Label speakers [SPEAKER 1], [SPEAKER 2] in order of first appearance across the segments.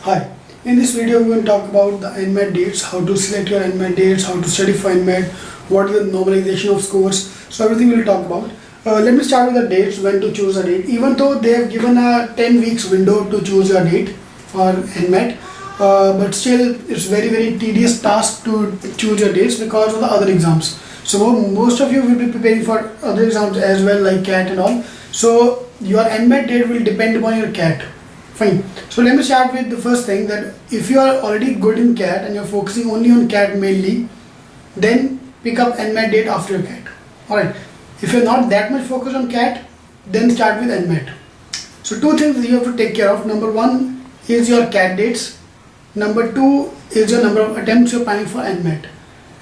[SPEAKER 1] Hi, in this video we will talk about the NMAT dates, how to select your NMAT dates, how to study for NMAT, what is the normalization of scores. So everything we will talk about. Let me start with the dates, when to choose a date. Even though they have given a 10 weeks window to choose your date for NMAT, but still it's very tedious task to choose your dates because of the other exams. So most of you will be preparing for other exams as well, like CAT and all. So your NMAT date will depend upon your CAT. Fine. So let me start with the first thing, that if you are already good in CAT and you're focusing only on CAT mainly, then pick up NMAT date after your CAT. Alright. If you're not that much focused on CAT, then start with NMAT. So two things you have to take care of. Number one is your CAT dates. Number two is your number of attempts you're planning for NMAT.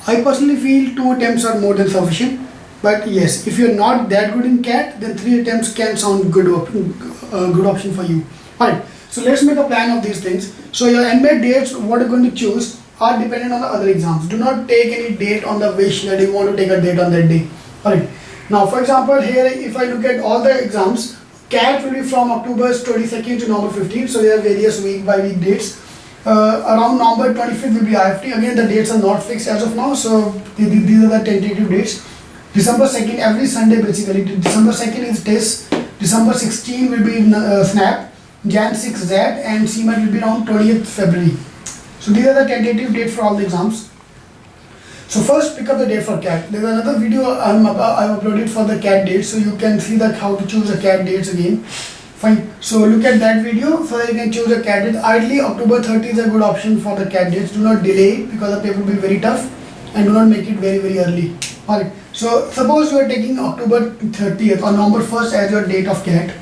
[SPEAKER 1] I personally feel 2 attempts are more than sufficient. But yes, if you're not that good in CAT, then 3 attempts can sound good option for you. Alright, so let's make a plan of these things. So your NMAT dates, what you're going to choose, are dependent on the other exams. Do not take any date on the wish that you want to take a date on that day. Alright, now for example here, if I look at all the exams, CAT will be from October 22nd to November 15th. So there are various week by week dates. Around November 25th will be IFT. Again, the dates are not fixed as of now, so these are the tentative dates. December 2nd, every Sunday basically. December 2nd is TEST. December 16th will be SNAP. Jan 6 Z, and CMAT will be around 20th February. So these are the tentative dates for all the exams. So first pick up the date for CAT. There is another video I've uploaded for the CAT dates, so you can see that how to choose the CAT dates again. Fine. So look at that video so that you can choose a CAT date. Ideally October 30 is a good option for the CAT dates. Do not delay it because the paper will be very tough, and do not make it very early. Alright. So suppose you are taking October 30th or November 1st as your date of CAT.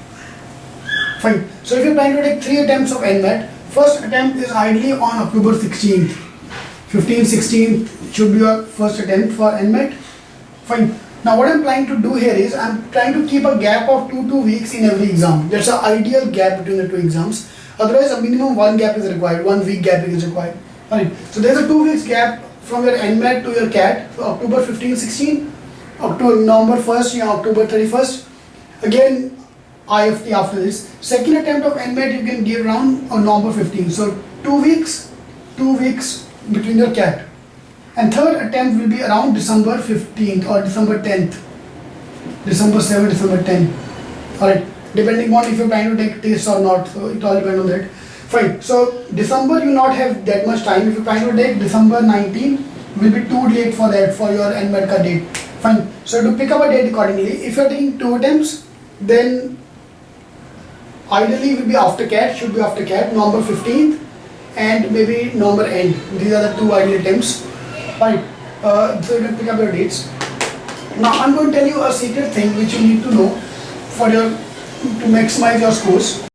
[SPEAKER 1] Fine. So if you are planning to take 3 attempts of NMAT, first attempt is ideally on October 16th. 15th, 16th should be your first attempt for NMAT. Fine. Now what I am planning to do here is, I am trying to keep a gap of 2 weeks in every exam. That's an ideal gap between the 2 exams. Otherwise a minimum 1 gap is required, 1 week gap is required. Alright. So there is a 2 weeks gap from your NMAT to your CAT. So October 15th, 16th, November 1st, yeah, October 31st. Again IFT after this. Second attempt of NMAT you can give around on November 15th. So 2 weeks between your CAT. And third attempt will be around December 15th or December 10th. December 7th, December 10th. Alright. Depending on if you're planning to take tests or not. So it all depends on that. Fine. So December you not have that much time. If you're planning to take December 19th, will be too late for that, for your NMAT date. Fine. So to pick up a date accordingly, if you're taking 2 attempts, then ideally will be after CAT, should be after CAT, November 15th and maybe November end. These are the 2 ideal attempts. Right. So you can pick up your dates. Now I'm going to tell you a secret thing which you need to know for to maximize your scores.